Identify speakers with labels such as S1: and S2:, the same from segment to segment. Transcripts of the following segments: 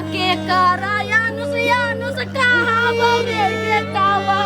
S1: के करा यानुस यानुस कहा बोले बेटावा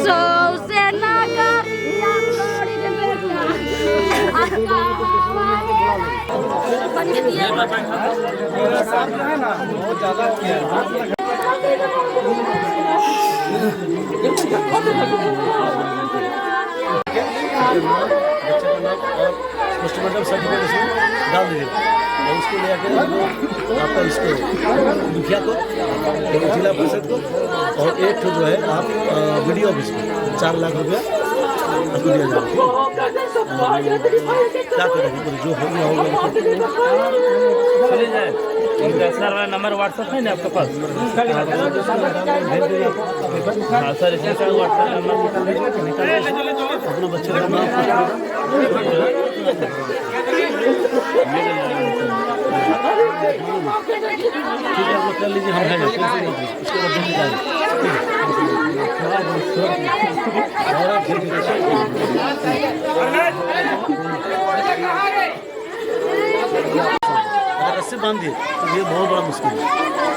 S1: सो से ना कर या छोड़ी दे बेटा अक्का
S2: चले जाए। सर वाला नंबर व्हाट्सएप है ना आपके पास? हाँ सर इसका व्हाट्सएप नंबर
S3: अपना बच्चे का नाम ठीक है आप कर लीजिए हम हैं उसके बाद रस्सी बांध दिए तो ये बहुत बड़ा मुश्किल है।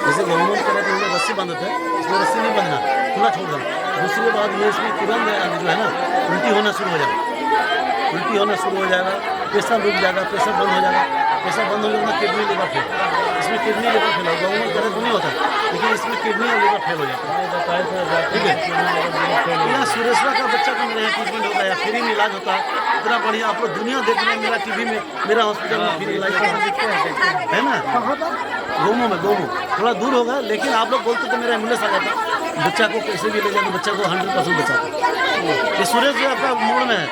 S3: जैसे गवर्नमेंट करे तो रस्सी बांधते हैं इसमें रस्सी नहीं बांधना खुला छोड़ देना। दूसरी बात ये इसमें तुरंत जो है ना उल्टी होना शुरू हो जाएगा पेशाब रुक जाएगा पेशाब बंद हो जाएगा पेशाब बंद हो जाएगा किडनी लीवर फेल इसमें किडनी लीवर फेल होगा गवर्नमेंट करे तो नहीं होता लेकिन इसमें किडनी और लीवर फेल हो जाता है। ठीक है यहाँ सुरेश्वर का बच्चा का मेरा ट्रीटमेंट होता है फ्री में इलाज होता है इतना बढ़िया आप लोग दुनिया देख रहे हैं मेरा टीवी में मेरा हॉस्पिटल में फ्री इलाज है ना गोमो में गोमो थोड़ा दूर होगा लेकिन आप लोग बोलते तो मेरा एम्बुलेंस आ जाता बच्चा को कैसे भी ले जाए बच्चा को 100% बचाता। ये सुरेश जो आपका मोड़ में है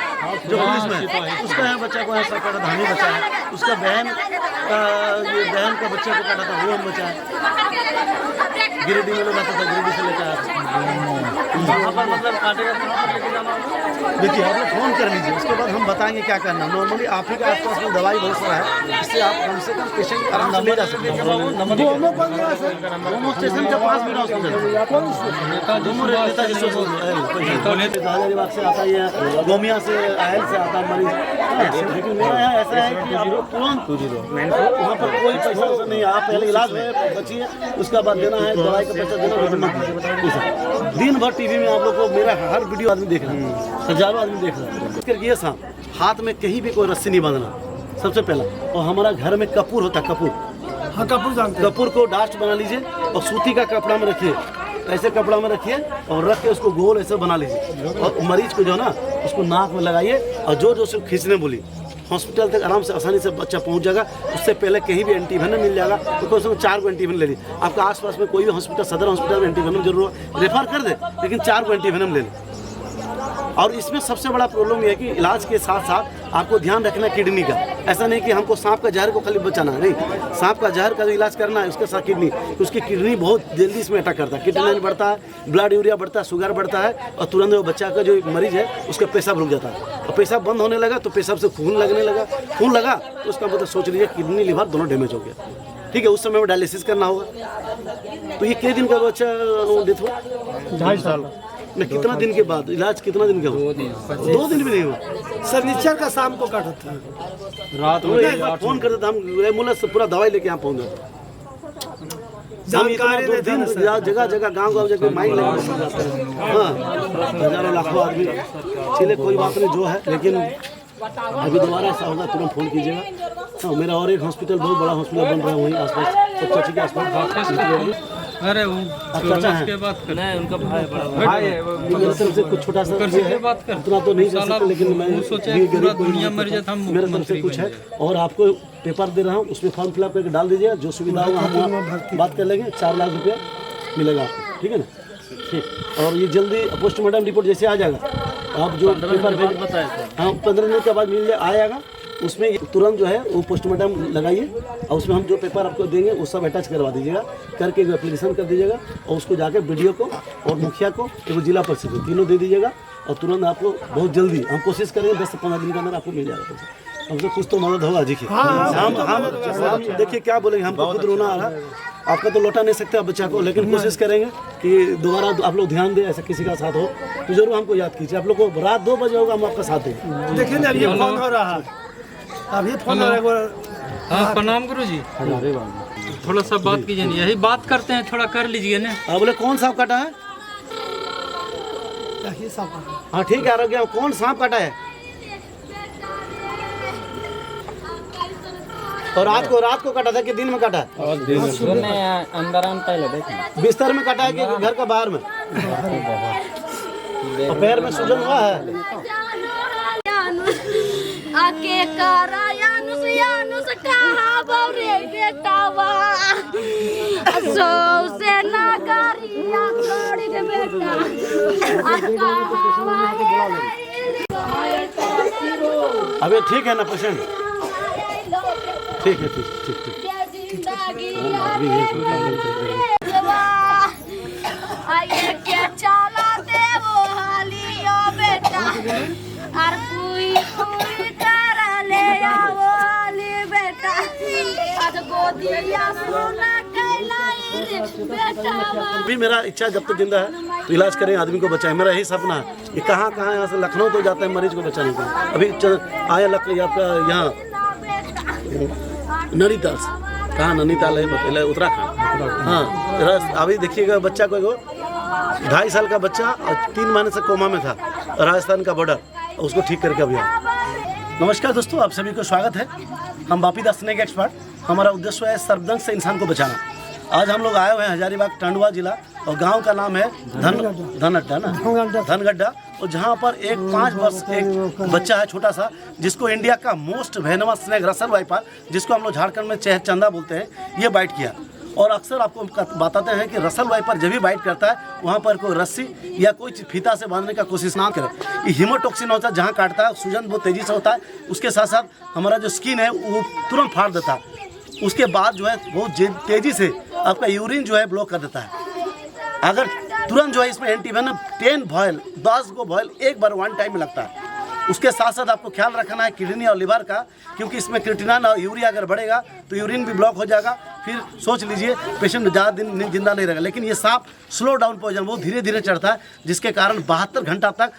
S3: जो पुलिस में उसका है बच्चा को है सरकार का धामी बच्चा है उसका बहन का बच्चे को काटा था वो हम बचा है गिरिडीह में लोग आता था गिरिडीह से लेकर आया वहाँ पर मतलब काटेगा देखिए आप लोग फ़ोन कर लीजिए उसके बाद हम बताएंगे क्या करना। नॉर्मली आप ही के आसपास में दवाई बहुत सारा है इससे आप कम से कम पेशेंट आराम ले जा सकते हैं। दोनों स्टेशन के पास मेरा हॉस्पिटल हजारीबाग से आता है गोमिया से आयल से आता है मरीज लेकिन मेरा यहाँ ऐसा है कि आप लोग तुरंत वहाँ पर कोई पैसा नहीं आप पहले इलाज में बचिए उसका बाद देना है दवाई का पैसा देना दिन भर टीवी में आप लोग को मेरा हर वीडियो आदमी देख रहा है हजारों आदमी देख रहा है ये साहब हाथ में कहीं भी कोई रस्सी नहीं बांधना सबसे पहला और हमारा घर में कपूर होता है कपूर हाँ कपूर को डास्ट बना लीजिए और सूती का कपड़ा में रखिए ऐसे कपड़ा में रखिए और रख के उसको गोल ऐसे बना लीजिए और मरीज को जो ना उसको नाक में लगाइए और जो जो उसको खींचने बोली हॉस्पिटल तक आराम से आसानी से बच्चा पहुंच जाएगा। उससे पहले कहीं भी एंटीवेनम मिल जाएगा तो कम से कम 4 को एंटीवेनम ले लीजिए। आपका आसपास में कोई भी हॉस्पिटल सदर हॉस्पिटल में एंटीवेनम जरूर रेफर कर दे लेकिन 4 को एंटीवेनम ले लें। और इसमें सबसे बड़ा प्रॉब्लम यह है कि इलाज के साथ साथ आपको ध्यान रखना किडनी का। ऐसा नहीं कि हमको सांप का जहर को खाली बचाना नहीं, सांप का जहर का जो इलाज करना है उसके साथ किडनी, उसकी किडनी बहुत जल्दी इसमें अटैक करता है, किडनी बढ़ता है, ब्लड यूरिया बढ़ता है, शुगर बढ़ता है और तुरंत वो बच्चा का जो मरीज है उसका पेशाब रुक जाता है और पेशाब बंद होने लगा तो पेशाब से खून लगने लगा, खून लगा तो उसका मतलब सोच लीजिए किडनी लिवर दोनों डैमेज हो गया। ठीक है, उस समय में डायलिसिस करना होगा। तो ये कितने दिन का बच्चा डेथ हुआ?
S4: 2.5 साल।
S3: नहीं, कितना दिन के बाद इलाज कितना दिन का हुआ? 2 दिन भी नहीं हुआ।
S4: शनिचर का शाम को काटा था,
S3: रात में फोन करते थे हम एम्बुलेंस से पूरा दवाई लेके यहाँ पहुँच जाते। जगह जगह गांव जाके माइक लगा हाँ, हजारों लाखों आदमी चले, कोई बात नहीं जो है, लेकिन अभी दोबारा ऐसा होगा तुरंत फोन कीजिएगा। हाँ, मेरा और एक हॉस्पिटल बहुत बड़ा हॉस्पिटल बन रहा है वहीं आसपास, चची के आसपास।
S4: अरे वो
S3: के
S4: बात करना है, उनका भाई
S3: मेरे तरफ से कुछ छोटा सा है, उतना तो नहीं कर सकते, लेकिन मैं
S4: दुनिया मर जाता,
S3: मेरे तरफ से कुछ है। और आपको पेपर दे रहा हूँ, उसमें फॉर्म फिलअप करके डाल दीजिए, जो सुविधा होगा हम बात कर लेंगे। 4 लाख रुपया मिलेगा आपको, ठीक है ना? ठीक। और ये जल्दी पोस्टमार्टम रिपोर्ट जैसे आ जाएगा, आप जो पेपर बताए हाँ 15 दिन के बाद मिल आएगा, उसमें तुरंत जो है वो पोस्टमार्टम लगाइए और उसमें हम जो पेपर आपको देंगे वो सब अटैच करवा दीजिएगा, करके एप्लीकेशन कर दीजिएगा और उसको जाकर वीडियो को और मुखिया को एवं जिला परिषद को तीनों दे दीजिएगा और तुरंत आपको बहुत जल्दी हम कोशिश करेंगे 10 से 15 दिन के अंदर आपको मिल जाएगा पैसा। हमसे कुछ तो मदद होगा। देखिए हम देखिए क्या बोलेंगे, हमको खुद रोना आ रहा है, आपका तो लौटा नहीं सकते आप बच्चा को, लेकिन कोशिश करेंगे कि दोबारा आप लोग ध्यान दें, ऐसा किसी का साथ हो तो जरूर हमको याद कीजिए। आप लोग को रात 2 बजे होगा, हम आपका साथ देंगे।
S4: देखिए ना, अभी फोन हो रहा है, अभी फोन हो रहा है, हाँ प्रणाम गुरु जी। थोड़ा सा बात कीजिए, यही बात करते हैं, थोड़ा कर लीजिए ना।
S3: हाँ बोले कौन सांप काटा है? हाँ ठीक है, आरोग्य कौन सांप काटा है? और रात को काटा था कि दिन में काटा है?
S2: अंदर पहले देखें।
S3: बिस्तर में काटा है कि घर का बाहर में? और पैर में सूजन हुआ है?
S1: आके करा यानुस कहा बरे बेटावा सो से नगरिया छोड़ दे बेटा
S3: अबे ठीक है ना पेशेंट? ठीक है, ठीक।
S1: आइए क्या चला दे वो हालियो बेटा और कोई तारा ले आओ हाली बेटा आज गोदिया सोना कहलाई बेटा।
S3: अभी मेरा इच्छा जब तक जिंदा है तो इलाज करें, आदमी को बचाएं, मेरा यही सपना है। ये कहाँ यहाँ से लखनऊ तो जाता है मरीज को बचाने के लिए। अभी आया आपका यहाँ नैनीताल से, कहाँ नैनीताल है पहले उत्तराखंड। हाँ अभी देखिएगा बच्चा को 2.5 साल का बच्चा और 3 महीने से कोमा में था, राजस्थान का बॉर्डर, उसको ठीक करके अभी आया। नमस्कार दोस्तों, आप सभी को स्वागत है। हम बापी द स्नेक एक्सपर्ट, हमारा उद्देश्य है सर्पदंश से इंसान को बचाना। आज हम लोग आए हुए हैं हजारीबाग टंडवा जिला और गांव का नाम है धनगड्डा, और जहां पर एक 5 वर्ष एक बच्चा है छोटा सा, जिसको इंडिया का most venomous snake Russell viper, जिसको हम लोग झारखंड में चंदा बोलते हैं, ये बाइट किया। और अक्सर आपको बताते हैं कि रसल वाइपर जब भी बाइट करता है वहाँ पर कोई रस्सी या कोई चीज फीता से बांधने का कोशिश ना करें। ये हीमोटॉक्सिन होता है, जहाँ काटता है सूजन बहुत तेजी से होता है, उसके साथ साथ हमारा जो स्किन है वो तुरंत फाड़ देता है। उसके बाद जो है बहुत तेजी से आपका यूरिन जो है ब्लॉक कर देता है। अगर तुरंत जो है इसमें एंटीवेनम 10 को बॉयल एक बार 1 टाइम में लगता है। उसके साथ साथ आपको ख्याल रखना है किडनी और लिवर का, क्योंकि इसमें क्रिएटिनिन और यूरिया अगर बढ़ेगा तो यूरिन भी ब्लॉक हो जाएगा, फिर सोच लीजिए पेशेंट ज़्यादा दिन जिंदा नहीं रहेगा। लेकिन ये सांप स्लो डाउन पॉइजन बहुत धीरे धीरे चढ़ता है, जिसके कारण 72 घंटा तक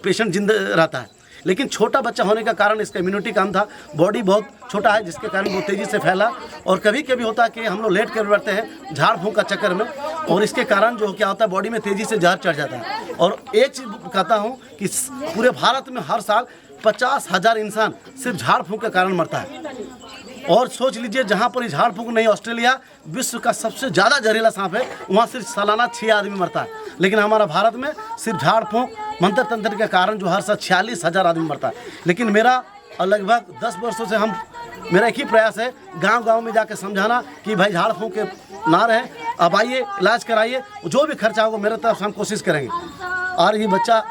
S3: पेशेंट जिंदा रहता है। लेकिन छोटा बच्चा होने का कारण इसका इम्यूनिटी कम था, बॉडी बहुत छोटा है, जिसके कारण बहुत तेज़ी से फैला। और कभी कभी होता है कि हम लोग लेट कर बैठते हैं झाड़ फूँक का चक्कर में, और इसके कारण जो क्या होता है बॉडी में तेज़ी से जहर चढ़ जाता है। और एक चीज़ कहता हूँ कि पूरे भारत में हर साल 50,000 इंसान सिर्फ झाड़ फूँक के कारण मरता है। और सोच लीजिए जहाँ पर झाड़ फूँक नहीं, ऑस्ट्रेलिया विश्व का सबसे ज़्यादा जहरीला सांप है, वहाँ सिर्फ सालाना 6 आदमी मरता है। लेकिन हमारा भारत में सिर्फ झाड़ फूँक मंत्र तंत्र के कारण जो हर साल 46,000 आदमी मरता है। लेकिन मेरा लगभग 10 वर्षों से मेरा एक ही प्रयास है गांव में जाकर समझाना कि भाई झाड़ फूँक के ना रहे, अब आइए इलाज कराइए, जो भी खर्चा होगा मेरे तरफ से हम कोशिश करेंगे। और ये बच्चा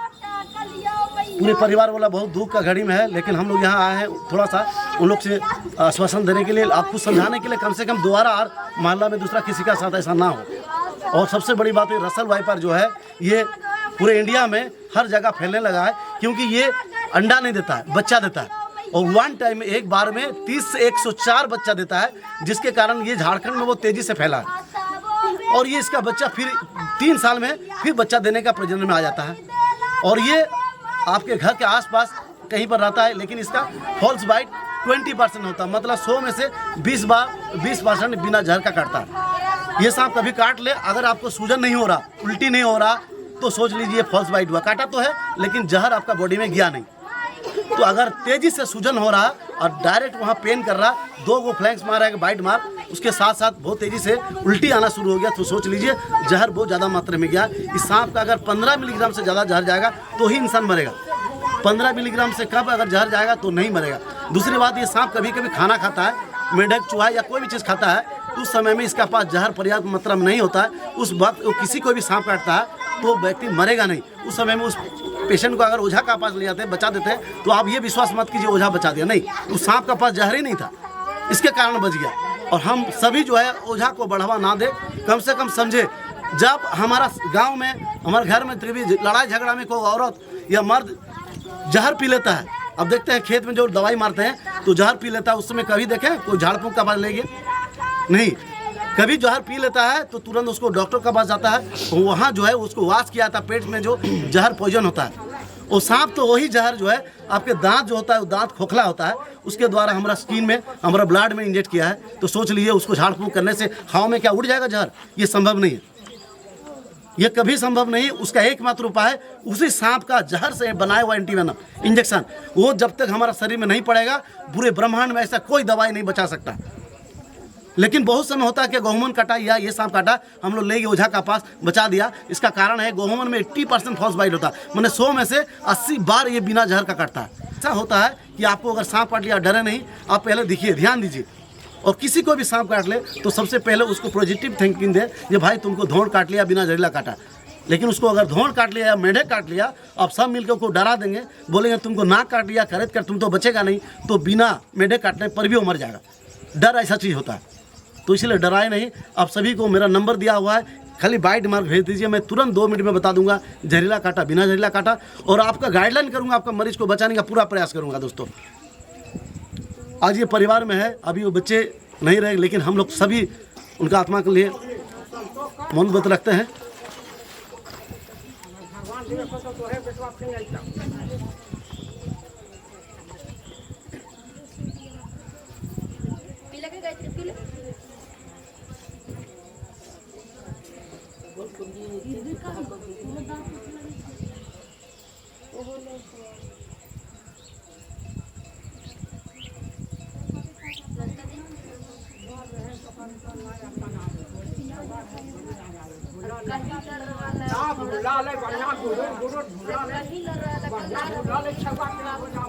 S3: पूरे परिवार वाला बहुत दुख का घड़ी में है, लेकिन हम लोग यहाँ आए हैं थोड़ा सा उन लोग से आश्वासन देने के लिए, आपको समझाने के लिए, कम से कम दोबारा और मोहल्ला में दूसरा किसी का साथ ऐसा ना हो। और सबसे बड़ी बात है रसल वाइपर जो है ये पूरे इंडिया में हर जगह फैलने लगा है, क्योंकि ये अंडा नहीं देता है, बच्चा देता है। और 1 टाइम में एक बार में 30 से 104 बच्चा देता है, जिसके कारण ये झारखंड में बहुत तेज़ी से फैला है। और ये इसका बच्चा फिर 3 साल में फिर बच्चा देने का प्रजनन में आ जाता है। और ये आपके घर के आसपास कहीं पर रहता है, लेकिन इसका फॉल्स बाइट 20% होता है, मतलब 100 में से 20% बिना जहर का काटता है। ये सांप कभी काट ले, अगर आपको सूजन नहीं हो रहा, उल्टी नहीं हो रहा, तो सोच लीजिए फॉल्स बाइट हुआ। काटा तो है लेकिन जहर आपका बॉडी में गया नहीं। तो अगर तेजी से सूजन हो रहा और डायरेक्ट वहाँ पेन कर रहा, 2 गो फ्लैंक्स मारा है बाइट मार, उसके साथ साथ बहुत तेजी से उल्टी आना शुरू हो गया, तो सोच लीजिए जहर बहुत ज़्यादा मात्रा में गया। इस सांप का अगर 15 मिलीग्राम से ज़्यादा जहर जाएगा तो ही इंसान मरेगा, 15 मिलीग्राम से कम अगर जहर जाएगा तो नहीं मरेगा। दूसरी बात, ये सांप कभी कभी खाना खाता है, मेढक चूहा या कोई भी चीज़ खाता है, उस समय में इसका पास जहर पर्याप्त मात्रा में नहीं होता है, उस वक्त वो किसी को भी सांप काटता है तो व्यक्ति मरेगा नहीं। उस समय में उस पेशेंट को अगर ओझा का पास ले जाते हैं, बचा देते हैं, तो आप ये विश्वास मत कीजिए ओझा बचा दिया, नहीं, उस सांप का पास जहर ही नहीं था, इसके कारण बच गया। और हम सभी जो है ओझा को बढ़ावा ना दे, कम से कम समझे। जब हमारा गांव में, हमारे घर में लड़ाई झगड़ा में कोई औरत या मर्द जहर पी लेता है, अब देखते हैं खेत में जो दवाई मारते हैं तो जहर पी लेता है, उस समय कभी देखें कोई झाड़ फूँक का पास ले गया नहीं। कभी जहर पी लेता है तो तुरंत उसको डॉक्टर के पास जाता है, तो वहाँ जो है उसको वाश किया था, पेट में जो जहर पॉइजन होता है वो सांप तो वही जहर जो है आपके दांत जो होता है, वो दांत खोखला होता है, उसके द्वारा हमारा स्किन में, हमारा ब्लड में इंजेक्ट किया है। तो सोच लीजिए उसको झाड़ फूंक करने से हवा में क्या उड़ जाएगा जहर? ये संभव नहीं है, ये कभी संभव नहीं। उसका एकमात्र उपाय उसी सांप का जहर से बनाया हुआ एंटीवेनम इंजेक्शन, वो जब तक हमारा शरीर में नहीं पड़ेगा पूरे ब्रह्मांड में ऐसा कोई दवाई नहीं बचा सकता। लेकिन बहुत समय होता है कि गहुमन काटा या ये सांप काटा, हम लोग ले गए ओझा का पास, बचा दिया। इसका कारण है गहुमन में 80% फॉल्स बाइट होता है, मैंने 100 में से 80 बार ये बिना जहर का काटता है। ऐसा होता है कि आपको अगर सांप काट लिया, डरे नहीं, आप पहले देखिए, ध्यान दीजिए। और किसी को भी सांप काट ले तो सबसे पहले उसको पॉजिटिव थिंकिंग दे, ये भाई तुमको धौड़ काट लिया, बिना जहरीला काटा। लेकिन उसको अगर धौड़ काट लिया या मेढे काट लिया, आप सब मिलकर उसको डरा देंगे, बोलेंगे तुमको नाक काट लिया, खरीद कर तुम तो बचेगा नहीं, तो बिना मेढे काटने पर भी वो मर जाएगा। डर ऐसा चीज़ होता है, तो इसलिए डराए नहीं। आप सभी को मेरा नंबर दिया हुआ है, खाली बाइट मार्क भेज दीजिए, मैं तुरंत 2 मिनट में बता दूंगा जहरीला काटा, बिना जहरीला काटा, और आपका गाइडलाइन करूंगा, आपका मरीज को बचाने का पूरा प्रयास करूंगा। दोस्तों आज ये परिवार में है, अभी वो बच्चे नहीं रहे, लेकिन हम लोग सभी उनका आत्मा के लिए मोहब्बत रखते हैं।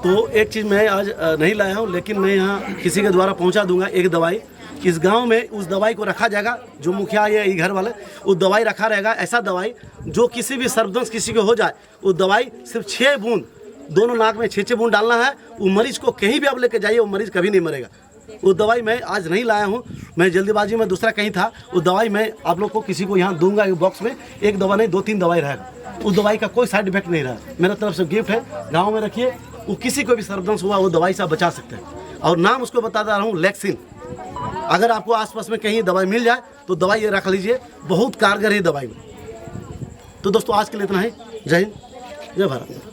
S3: तो एक चीज़ मैं आज नहीं लाया हूँ, लेकिन मैं यहाँ किसी के द्वारा पहुँचा दूंगा एक दवाई। इस गांव में उस दवाई को रखा जाएगा, जो मुखिया या ये घर वाले, वो दवाई रखा रहेगा। ऐसा दवाई जो किसी भी सर्पदंश किसी को हो जाए, वो दवाई सिर्फ 6 बूंद, दोनों नाक में 6 बूंद डालना है। वो मरीज को कहीं भी आप लेके जाइए, वो मरीज कभी नहीं मरेगा। वो दवाई मैं आज नहीं लाया हूँ, मैं जल्दीबाजी में दूसरा कहीं था। वो दवाई मैं आप लोग को किसी को यहाँ दूंगा, एक बॉक्स में, एक दवा नहीं 2-3 दवाई रहेगा। उस दवाई का कोई साइड इफेक्ट नहीं रहा, मेरा तरफ से गिफ्ट है। गाँव में रखिए, वो किसी को भी सर्पदंश हुआ वो दवाई से आप बचा सकते हैं। और नाम उसको बताता रहा हूँ, लेक्सिन। अगर आपको आसपास में कहीं दवाई मिल जाए तो दवाई ये रख लीजिए, बहुत कारगर है दवाई में। तो दोस्तों आज के लिए इतना ही। जय हिंद, जय भारत।